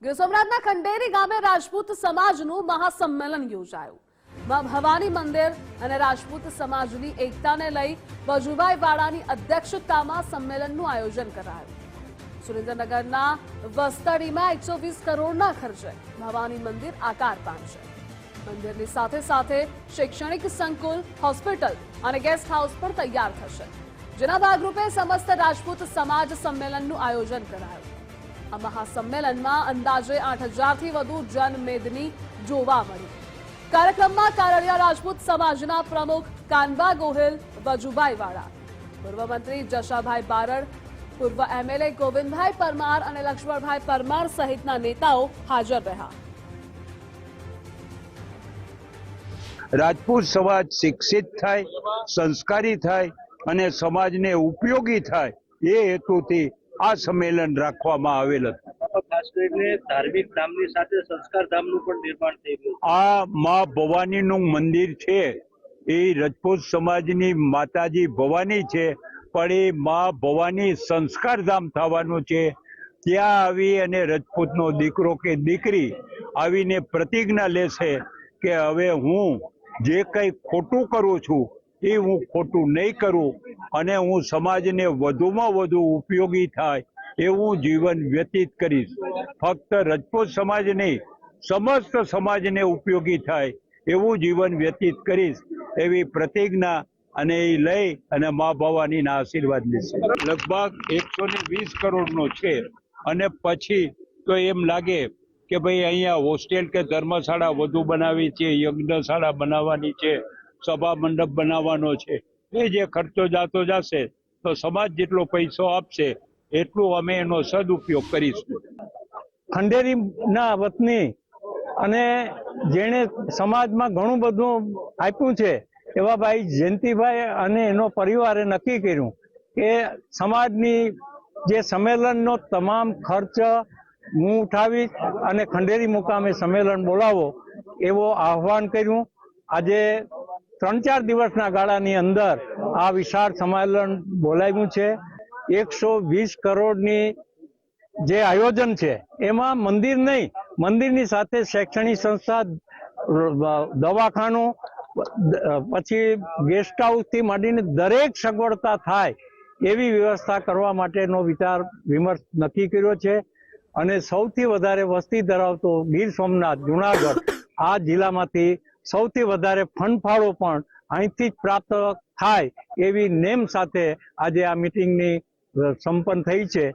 ગીર સોમનાથના ખંડેરી ગામે રાજપૂત સમાજનું મહાસંમેલન યોજાયું। માં ભવાની મંદિર અને રાજપૂત સમાજની એકતાને લઈ વજુભાઈ વાળાની અધ્યક્ષતામાં સંમેલનનું આયોજન કરાયું। સુરેન્દ્રનગરના વસ્તડીમાં 120 કરોડના ખર્ચે ભવાની મંદિર આકાર પામશે। મંદિરની સાથે સાથે શૈક્ષણિક સંકુલ, હોસ્પિટલ અને ગેસ્ટ હાઉસ પણ તૈયાર થશે, જેના ભાગરૂપે સમસ્ત રાજપૂત સમાજ સંમેલનનું આયોજન કરાયું। આ મહાસંમેલનમાં અંદાજે 8000થી વધુ જનમેદની જોવા મળી। કાર્યક્રમમાં કારડિયા રાજપૂત સમાજના પ્રમુખ કાનબા ગોહિલ, વજુભાઈ વાળા, પૂર્વ મંત્રી જશાભાઈ બારડ, પૂર્વ એમએલએ ગોવિંદભાઈ પરમાર અને લક્ષ્મણભાઈ પરમાર સહિતના નેતાઓ હાજર રહ્યા। રાજપૂત સમાજ શિક્ષિત થાય, સંસ્કારી થાય અને સમાજને ઉપયોગી થાય એ હેતુથી આ સંમેલન રાખવામાં આવેલ હતું। ખાસ કરીને ધાર્મિક ધામની સાથે સંસ્કાર ધામનું પણ નિર્માણ થઈ ગયું। આ મા ભવાનીનું મંદિર છે એ રાજપૂત સમાજની માતાજી ભવાની છે, પણ એ મા ભવાની સંસ્કાર ધામ થવાનું છે। ત્યાં આવી અને રાજપૂતનો દીકરો કે દીકરી આવીને પ્રતિજ્ઞા લેશે કે હવે હું જે કંઈ ખોટું કરું છું એ હું ખોટું નહીં કરું અને હું સમાજને વધુમાં વધુ ઉપયોગી થાય એવું જીવન વ્યતીત કરીશ। ફક્ત રાજપૂત સમાજ નહીં, સમસ્ત સમાજને ઉપયોગી થાય એવું જીવન વ્યતીત કરીશ એવી પ્રતિજ્ઞા અને એ લઈ અને મા ભવાનીના આશીર્વાદ લેશે। લગભગ 120 કરોડનો છે અને પછી તો એમ લાગે કે ભાઈ અહીંયા હોસ્ટેલ કે ધર્મશાળા વધુ બનાવી છે, યજ્ઞશાળા બનાવવાની છે, સભા મંડપ બનાવવાનો છે। એ જે ખર્ચો જાતો જશે તો સમાજ જેટલો પૈસો આપશે એટલું અમે એનો સદુપયોગ કરીશું। ખંડેરીના વતની અને જેણે સમાજમાં ઘણું બધું આપ્યું છે એવા ભાઈ જયંતિભાઈ અને એનો પરિવારે નક્કી કર્યું કે સમાજની જે સંમેલનનો તમામ ખર્ચ હું ઉઠાવી અને ખંડેરી મુકામે સંમેલન બોલાવો એવો આહવાન કર્યું। આજે 3-4 દિવસના ગાળાની અંદર આ વિશાળ સંમેલન બોલાવ્યું છે। 120 કરોડની જે આયોજન છે એમાં મંદિર નહીં, મંદિરની સાથે શૈક્ષણિક સંસ્થા, દવાખાનું, પછી ગેસ્ટ હાઉસથી માંડીને દરેક સગવડતા થાય એવી વ્યવસ્થા કરવા માટેનો વિચાર વિમર્શ નક્કી કર્યો છે। અને સૌથી વધારે વસ્તી ધરાવતો ગીર સોમનાથ, જુનાગઢ આ જિલ્લામાંથી સૌથી વધારે ફંડફાળો પણ અહીંથી જ પ્રાપ્ત થાય એવી નેમ સાથે આજે આ મિટિંગની સંપન્ન થઈ છે।